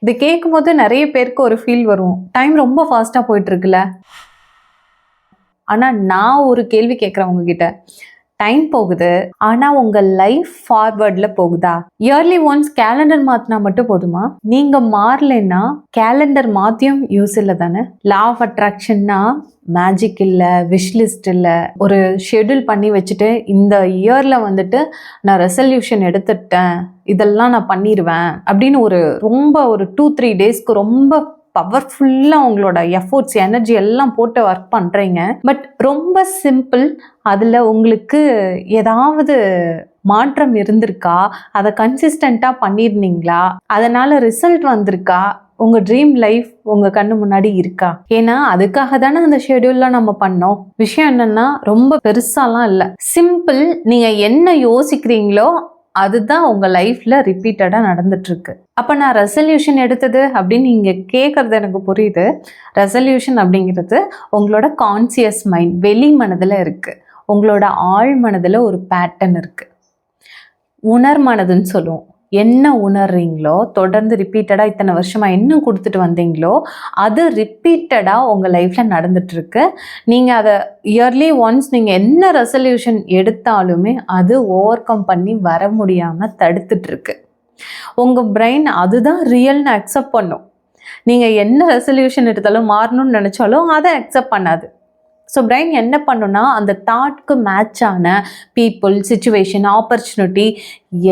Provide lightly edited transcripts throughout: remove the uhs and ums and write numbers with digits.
இது கேட்கும்போது நிறைய பேருக்கு ஒரு ஃபீல் வரும். டைம் ரொம்ப ஃபாஸ்ட்டாக போயிட்டுருக்குல்ல. ஆனால் நான் ஒரு கேள்வி கேட்குறேன் உங்ககிட்ட. டைம் போகுது, ஆனால் உங்கள் லைஃப் ஃபார்வர்டில் போகுதா? இயர்லி ஒன்ஸ் கேலண்டர் மாற்றினா மட்டும் போதுமா? நீங்கள் மாறலைன்னா கேலண்டர் மாற்றியும் யூஸ் இல்லை தானே? லா ஆஃப் அட்ராக்ஷன்னா மேஜிக் இல்லை, விஷ் இல்லை. ஒரு ஷெட்யூல் பண்ணி வச்சுட்டு இந்த இயரில் வந்துட்டு நான் ரெசல்யூஷன் எடுத்துட்டேன், இதெல்லாம் நான் பண்ணிடுவேன் அப்படின்னு ரொம்ப ஒரு 2-3 டேஸ்க்கு ரொம்ப பவர்ஃபுல்லாக உங்களோட எஃபோர்ட்ஸ் எனர்ஜி எல்லாம் போட்டு ஒர்க் பண்ணுறீங்க. பட் ரொம்ப சிம்பிள். அதில் உங்களுக்கு ஏதாவது மாற்றம் இருந்திருக்கா? அதை கன்சிஸ்டண்ட்டாக பண்ணியிருந்தீங்களா? அதனால் ரிசல்ட் வந்திருக்கா? உங்கள் ட்ரீம் லைஃப் உங்கள் கண்ணு முன்னாடி இருக்கா? ஏன்னா அதுக்காக தானே அந்த ஷெடியூல்லாம் நம்ம பண்ணோம். விஷயம் என்னென்னா ரொம்ப பெருசாலாம் இல்லை, சிம்பிள். நீங்கள் என்ன யோசிக்கிறீங்களோ அதுதான் உங்கள் லைஃப்பில் ரிப்பீட்டடாக நடந்துட்டுருக்கு. அப்போ நான் ரெசல்யூஷன் எடுத்தது அப்படின்னு நீங்கள் கேட்குறது எனக்கு புரியுது. ரெசல்யூஷன் அப்படிங்கிறது உங்களோட கான்சியஸ் மைண்ட், வெளி மனதில் இருக்குது. உங்களோட ஆழ் மனதில் ஒரு பேட்டர்ன் இருக்குது. உணர் மனதுன்னு சொல்லுவோம். என்ன உணர்றீங்களோ, தொடர்ந்து ரிப்பீட்டடாக இத்தனை வருஷமாக என்ன கொடுத்துட்டு வந்தீங்களோ அது ரிப்பீட்டடாக உங்கள் லைஃப்பில் நடந்துட்டுருக்கு. நீங்கள் அதை இயர்லி ஒன்ஸ் நீங்கள் என்ன ரெசல்யூஷன் எடுத்தாலுமே அது ஓவர் கம் பண்ணி வர முடியாமல் தடுத்துட்ருக்கு. உங்கள் பிரெயின் அதுதான் ரியல்னு அக்செப்ட் பண்ணும். நீங்கள் என்ன ரெசல்யூஷன் எடுத்தாலும் மாறணும்னு நினச்சாலும் அதை அக்செப்ட் பண்ணாது. ஸோ பிரெயின் என்ன பண்ணுன்னா அந்த தாட்க்கு மேட்சான பீப்புள், சிச்சுவேஷன், ஆப்பர்ச்சுனிட்டி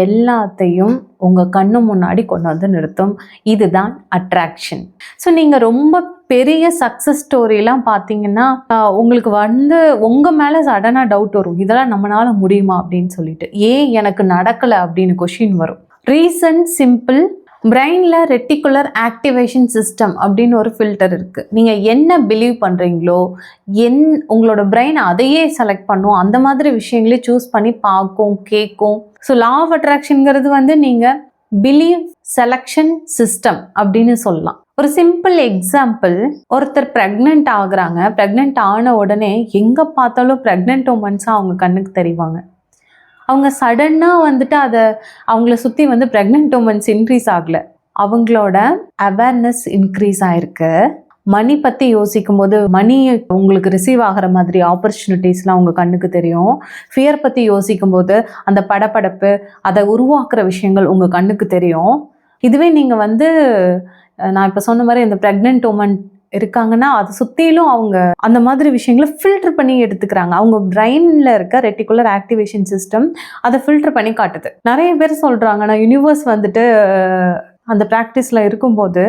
எல்லாத்தையும் உங்கள் கண்ணு முன்னாடி கொண்டு வந்து நிறுத்தும். இதுதான் அட்ராக்ஷன். ஸோ நீங்கள் ரொம்ப பெரிய சக்ஸஸ் ஸ்டோரிலாம் பார்த்தீங்கன்னா உங்களுக்கு உங்கள் மேலே சடனாக டவுட் வரும், இதெல்லாம் நம்மளால முடியுமா அப்படின்னு சொல்லிட்டு. ஏன் எனக்கு நடக்கலை அப்படின்னு கொஷின் வரும். Reason simple. பிரெயினில் ரெட்டிகுலர் ஆக்டிவேஷன் சிஸ்டம் அப்படின்னு ஒரு ஃபில்டர் இருக்குது. நீங்கள் என்ன பிலீவ் பண்ணுறீங்களோ உங்களோட பிரெயின் அதையே செலக்ட் பண்ணும். அந்த மாதிரி விஷயங்களே சூஸ் பண்ணி பார்க்கும், கேட்கும். ஸோ லா ஆஃப் அட்ராக்ஷனுங்கிறது நீங்கள் பிலீவ் செலக்ஷன் சிஸ்டம் அப்படின்னு சொல்லலாம். ஒரு சிம்பிள் எக்ஸாம்பிள், ஒருத்தர் ப்ரெக்னென்ட் ஆகுறாங்க. ப்ரெக்னென்ட் ஆன உடனே எங்கே பார்த்தாலும் ப்ரெக்னென்ட் உமன்ஸாக அவங்க கண்ணுக்கு தெரிவாங்க. அவங்க சடனாக வந்துட்டு அவங்கள சுற்றி ப்ரெக்னென்ட் உமன்ஸ் இன்க்ரீஸ் ஆகலை, அவங்களோட அவேர்னஸ் இன்க்ரீஸ் ஆகிருக்கு. மணி பற்றி யோசிக்கும் போது மணி உங்களுக்கு ரிசீவ் ஆகிற மாதிரி ஆப்பர்ச்சுனிட்டிஸ்லாம் உங்கள் கண்ணுக்கு தெரியும். ஃபியர் பற்றி யோசிக்கும் போது அந்த படப்படப்பு, அதை உருவாக்குற விஷயங்கள் உங்கள் கண்ணுக்கு தெரியும். இதுவே நீங்கள் நான் இப்போ சொன்ன மாதிரி இந்த ப்ரெக்னென்ட் உமன் இருக்காங்கன்னா அதை சுற்றிலும் அவங்க அந்த மாதிரி விஷயங்களை ஃபில்டர் பண்ணி எடுத்துக்கிறாங்க. அவங்க பிரெயினில் இருக்க ரெட்டிகுலர் ஆக்டிவேஷன் சிஸ்டம் அதை ஃபில்டர் பண்ணி காட்டுது. நிறைய பேர் சொல்கிறாங்க, நான் யூனிவர்ஸ் அந்த ப்ராக்டிஸில் இருக்கும்போது,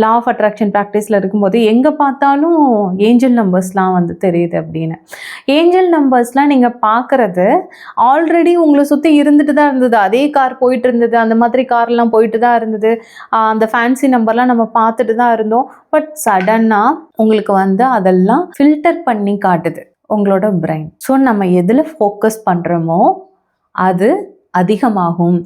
லா ஆஃப் அட்ராக்ஷன் ப்ராக்டிஸில் இருக்கும்போது எங்கே பார்த்தாலும் ஏஞ்சல் நம்பர்ஸ்லாம் தெரியுது அப்படின்னு. ஏஞ்சல் நம்பர்ஸ்லாம் நீங்கள் பார்க்குறது ஆல்ரெடி உங்களை சுற்றி இருந்துட்டு தான் இருந்தது. அதே கார் போயிட்டு இருந்தது, அந்த மாதிரி கார்லாம் போயிட்டு தான் இருந்தது. அந்த ஃபேன்சி நம்பர்லாம் நம்ம பார்த்துட்டு தான் இருந்தோம். பட் சடனாக உங்களுக்கு அதெல்லாம் ஃபில்டர் பண்ணி காட்டுது உங்களோட பிரெயின். ஸோ நம்ம எதில் ஃபோக்கஸ் பண்ணுறோமோ அது அதிகமாகும்.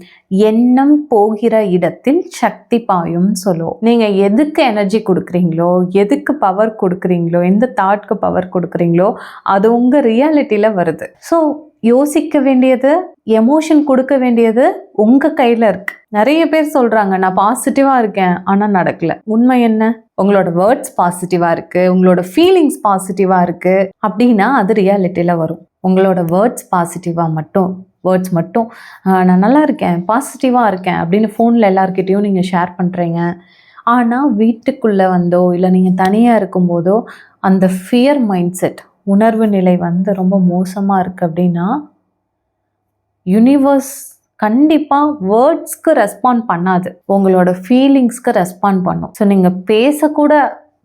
எண்ணம் போகிற இடத்தில் சக்தி பாயும் சொல்லுவோம். நீங்கள் எதுக்கு எனர்ஜி கொடுக்குறீங்களோ, எதுக்கு பவர் கொடுக்குறீங்களோ, எந்த தாட்க்கு பவர் கொடுக்குறீங்களோ அது உங்கள் ரியாலிட்டியில் வருது. ஸோ யோசிக்க வேண்டியது, எமோஷன் கொடுக்க வேண்டியது உங்கள் கையில் இருக்குது. நிறைய பேர் சொல்கிறாங்க, நான் பாசிட்டிவாக இருக்கேன் ஆனால் நடக்கலை. உண்மை என்ன? உங்களோட வேர்ட்ஸ் பாசிட்டிவாக இருக்குது, உங்களோட ஃபீலிங்ஸ் பாசிட்டிவாக இருக்குது அப்படின்னா அது ரியாலிட்டியில் வரும். உங்களோட வேர்ட்ஸ் மட்டும் நான் நல்லா இருக்கேன், பாசிட்டிவாக இருக்கேன் அப்படின்னு ஃபோனில் எல்லாருக்கிட்டையும் நீங்கள் ஷேர் பண்ணுறீங்க. ஆனால் வீட்டுக்குள்ளே இல்லை நீங்கள் தனியாக இருக்கும்போதோ அந்த ஃபியர் மைண்ட் செட், உணர்வு நிலை ரொம்ப மோசமாக இருக்குது அப்படின்னா யூனிவர்ஸ் கண்டிப்பாக வேர்ட்ஸ்க்கு ரெஸ்பாண்ட் பண்ணாது, உங்களோட ஃபீலிங்ஸ்க்கு ரெஸ்பாண்ட் பண்ணும். ஸோ நீங்கள் பேசக்கூட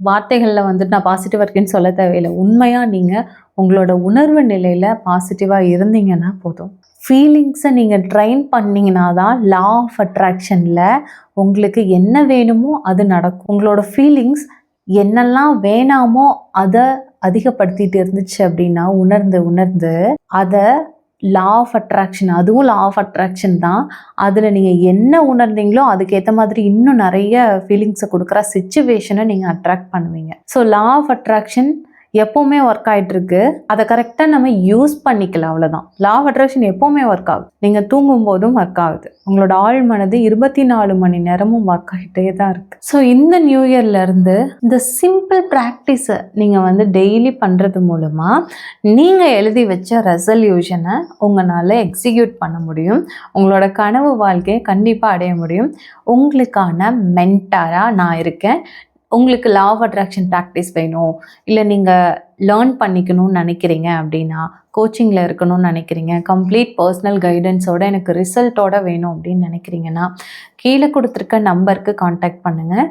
வார்த்தைகளில் நான் பாசிட்டிவாக இருக்கேன்னு சொல்ல தேவையில்லை. உண்மையாக நீங்கள் உங்களோட உணர்வு நிலையில் பாசிட்டிவாக இருந்தீங்கன்னா போதும். ஃபீலிங்ஸை நீங்கள் ட்ரைன் பண்ணிங்கன்னா தான் லா ஆஃப் அட்ராக்ஷனில் உங்களுக்கு என்ன வேணுமோ அது நடக்கும். உங்களோட ஃபீலிங்ஸ் என்னெல்லாம் வேணாமோ அதை அதிகப்படுத்திட்டு இருந்துச்சு அப்படின்னா உணர்ந்து அதை லா ஆஃப் அட்ராக்ஷன், அதுவும் லா ஆஃப் அட்ராக்ஷன் தான். அதில் நீங்கள் என்ன உணர்ந்தீங்களோ அதுக்கேற்ற மாதிரி இன்னும் நிறைய ஃபீலிங்ஸை கொடுக்குற சிச்சுவேஷனை நீங்கள் அட்ராக்ட் பண்ணுவீங்க. ஸோ லா ஆஃப் அட்ராக்ஷன் எப்போவுமே ஒர்க் ஆகிட்டு இருக்கு. அதை கரெக்டாக நம்ம யூஸ் பண்ணிக்கலாம், அவ்வளோதான். லா ஆஃப் அட்ராக்ஷன் எப்போவுமே ஒர்க் ஆகுது. நீங்கள் தூங்கும் போதும் ஒர்க் ஆகுது. உங்களோட ஆழ் மனது 24 மணி நேரமும் ஒர்க் ஆகிட்டே தான் இருக்கு. ஸோ இந்த நியூ இயர்லேருந்து இந்த சிம்பிள் ப்ராக்டிஸை நீங்கள் டெய்லி பண்ணுறது மூலமாக நீங்கள் எழுதி வச்ச ரெசல்யூஷனை உங்களால் எக்ஸிக்யூட் பண்ண முடியும். உங்களோட கனவு வாழ்க்கையை கண்டிப்பாக அடைய முடியும். உங்களுக்கான மென்டாராக நான் இருக்கேன். உங்களுக்கு லா ஆஃப் அட்ராக்ஷன் ப்ராக்டிஸ் வேணும், இல்லை நீங்கள் லேர்ன் பண்ணிக்கணும்னு நினைக்கிறீங்க அப்படின்னா, கோச்சிங்கில் இருக்கணும்னு நினைக்கிறீங்க, கம்ப்ளீட் பர்சனல் கைடன்ஸோட எனக்கு ரிசல்ட்டோட வேணும் அப்படின்னு நினைக்கிறீங்கன்னா, கீழே கொடுத்துருக்க நம்பருக்கு காண்டாக்ட் பண்ணுங்கள்.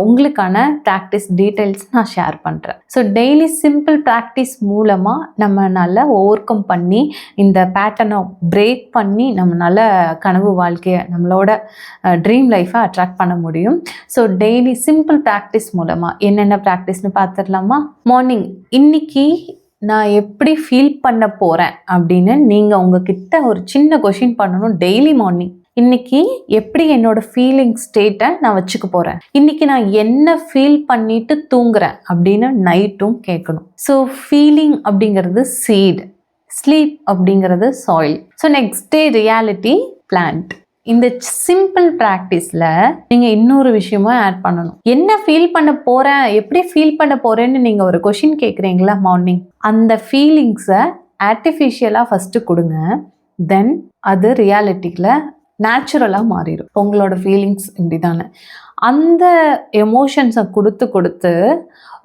உங்களுக்கான ப்ராக்டிஸ் டீட்டெயில்ஸ் நான் ஷேர் பண்ணுறேன். ஸோ டெய்லி சிம்பிள் ப்ராக்டிஸ் மூலமாக நம்ம நல்லா ஓவர் கம் பண்ணி இந்த பேட்டர்னை பிரேக் பண்ணி நம்மளால கனவு வாழ்க்கையை, நம்மளோட ட்ரீம் லைஃப்பை அட்ராக்ட் பண்ண முடியும். ஸோ டெய்லி சிம்பிள் ப்ராக்டிஸ் மூலமாக என்னென்ன ப்ராக்டிஸ்னு பார்த்துடலாமா? மார்னிங் இன்னைக்கு நான் எப்படி ஃபீல் பண்ண போகிறேன் அப்படின்னு நீங்கள் உங்ககிட்ட ஒரு சின்ன கொஷின் பண்ணணும். டெய்லி மார்னிங் இன்னைக்கு எப்படி என்னோட ஃபீலிங் ஸ்டேட்டை நான் வச்சுக்க போகிறேன், இன்னைக்கு நான் என்ன ஃபீல் பண்ணிட்டு தூங்குறேன் அப்படின்னு நைட்டும் கேட்கணும். ஸோ ஃபீலிங் அப்படிங்கிறது சீட், ஸ்லீப் அப்படிங்கிறது soil. So next day reality plant. இந்த சிம்பிள் ப்ராக்டிஸில் நீங்கள் இன்னொரு விஷயமும் ஆட் பண்ணணும். என்ன ஃபீல் பண்ண போகிறேன், எப்படி ஃபீல் பண்ண போகிறேன்னு நீங்கள் ஒரு கொஷின் கேட்குறீங்களா மார்னிங், அந்த ஃபீலிங்ஸை ஆர்டிஃபிஷியலாக ஃபஸ்ட்டு கொடுங்க. தென் அது ரியாலிட்டியில் நேச்சுரலாக மாறிடும். உங்களோட ஃபீலிங்ஸ் இப்படி தானே, அந்த எமோஷன்ஸை கொடுத்து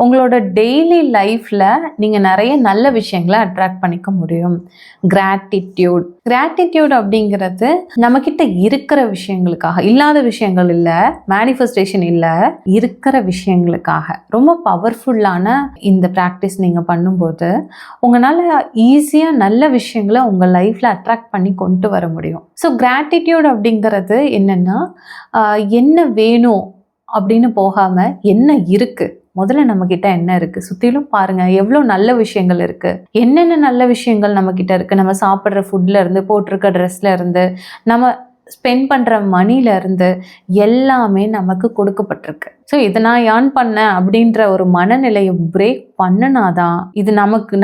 உங்களோட டெய்லி லைஃப்பில் நீங்கள் நிறைய நல்ல விஷயங்களை அட்ராக்ட் பண்ணிக்க முடியும். கிராட்டிடியூட் அப்படிங்கிறது நம்மக்கிட்ட இருக்கிற விஷயங்களுக்காக, இல்லாத விஷயங்கள் இல்லை, மேனிஃபெஸ்டேஷன் இல்லை, இருக்கிற விஷயங்களுக்காக ரொம்ப பவர்ஃபுல்லான இந்த ப்ராக்டிஸ் நீங்கள் பண்ணும்போது உங்களால் ஈஸியாக நல்ல விஷயங்களை உங்கள் லைஃப்பில் அட்ராக்ட் பண்ணி கொண்டு வர முடியும். ஸோ கிராட்டிடியூட் அப்படிங்கிறது என்னென்னா, என்ன வேணும் அப்படின்னு போகாமல் என்ன இருக்குது, முதல்ல நம்மக்கிட்ட என்ன இருக்குது, சுற்றிலும் பாருங்கள் எவ்வளோ நல்ல விஷயங்கள் இருக்குது. என்னென்ன நல்ல விஷயங்கள் நம்மக்கிட்ட இருக்குது, நம்ம சாப்பிட்ற ஃபுட்லேருந்து, போட்டிருக்க ட்ரெஸ்லேருந்து, நம்ம ஸ்பெண்ட் பண்ணுற மணிலேருந்து எல்லாமே நமக்கு கொடுக்கப்பட்டிருக்கு. ஸோ இதை நான் ஏர்ன் பண்ணேன் அப்படின்ற ஒரு மனநிலையை பிரேக் பண்ணினாதான் இது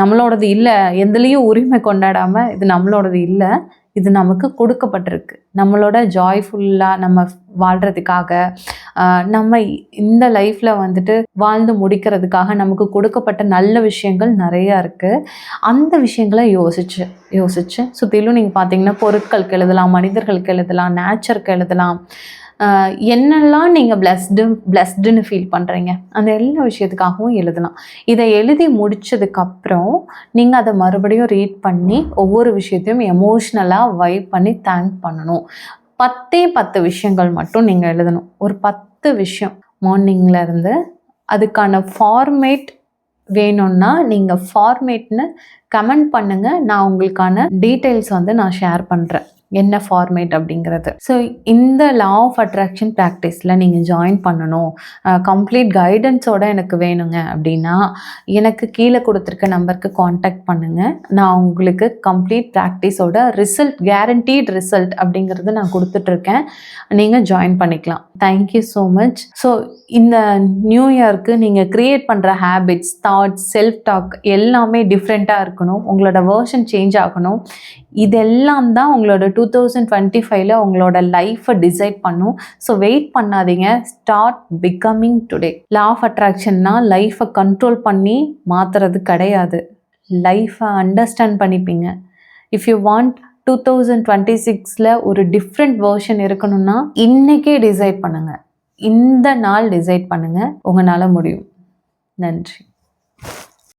நம்மளோடது இல்லை, எதுலேயும் உரிமை கொண்டாடாமல் இது நம்மளோடது இல்லை, இது நமக்கு கொடுக்கப்பட்டிருக்கு. நம்மளோட ஜாய்ஃபுல்லாக நம்ம வாழ்கிறதுக்காக, நம்ம இந்த லைஃப்பில் வாழ்ந்து முடிக்கிறதுக்காக நமக்கு கொடுக்கப்பட்ட நல்ல விஷயங்கள் நிறையா இருக்குது. அந்த விஷயங்களை யோசிச்சு சுற்றிலும் நீங்கள் பார்த்தீங்கன்னா பொருட்களுக்கு எழுதலாம், மனிதர்களுக்கு எழுதலாம், நேச்சருக்கு எழுதலாம். என்னெல்லாம் நீங்கள் பிளஸ்டுன்னு ஃபீல் பண்ணுறீங்க அந்த எல்லா விஷயத்துக்காகவும் எழுதலாம். இதை எழுதி முடித்ததுக்கப்புறம் நீங்கள் அதை மறுபடியும் ரீட் பண்ணி ஒவ்வொரு விஷயத்தையும் எமோஷ்னலாக வைப் பண்ணி தேங்க் பண்ணணும். 10 விஷயங்கள் மட்டும் நீங்கள் எழுதணும். ஒரு 10 விஷயம் மார்னிங்லேருந்து. அதுக்கான ஃபார்மேட் வேணும்னா நீங்கள் ஃபார்மேட்னு கமெண்ட் பண்ணுங்கள். நான் உங்களுக்கான டீட்டெயில்ஸ் நான் ஷேர் பண்ணுறேன், என்ன ஃபார்மேட் அப்படிங்கிறது. ஸோ இந்த லா ஆஃப் அட்ராக்ஷன் ப்ராக்டிஸில் நீங்கள் ஜாயின் பண்ணணும், கம்ப்ளீட் கைடன்ஸோடு எனக்கு வேணுங்க அப்படின்னா எனக்கு கீழே கொடுத்துருக்க நம்பருக்கு காண்டாக்ட் பண்ணுங்கள். நான் உங்களுக்கு கம்ப்ளீட் ப்ராக்டிஸோட ரிசல்ட், கேரண்டீட் ரிசல்ட் அப்படிங்கிறது நான் கொடுத்துட்ருக்கேன். நீங்கள் ஜாயின் பண்ணிக்கலாம். Thank you so much. ஸோ இந்த நியூ இயருக்கு நீங்கள் க்ரியேட் பண்ணுற ஹேபிட்ஸ், தாட்ஸ், செல்ஃப் டாக் எல்லாமே டிஃப்ரெண்ட்டாக இருக்கணும். உங்களோட வேர்ஷன் சேஞ்ச் ஆகணும். இதெல்லாம் தான் உங்களோட 2025 உங்களோட லைஃப்பை டிசைட் பண்ணும். ஸோ வெயிட் பண்ணாதீங்க, start becoming today. Law of அட்ராக்ஷன்னா லைஃப்பை கண்ட்ரோல் பண்ணி மாற்றுறது கிடையாது, லைஃப்பை அண்டர்ஸ்டாண்ட் பண்ணிப்பீங்க. இஃப் யூ வாண்ட் 2026 ஒரு டிஃப்ரெண்ட் வேர்ஷன் இருக்கணும்னா இன்றைக்கே டிசைட் பண்ணுங்கள், இந்த நாள் டிசைட் பண்ணுங்கள், உங்களால் முடியும். நன்றி.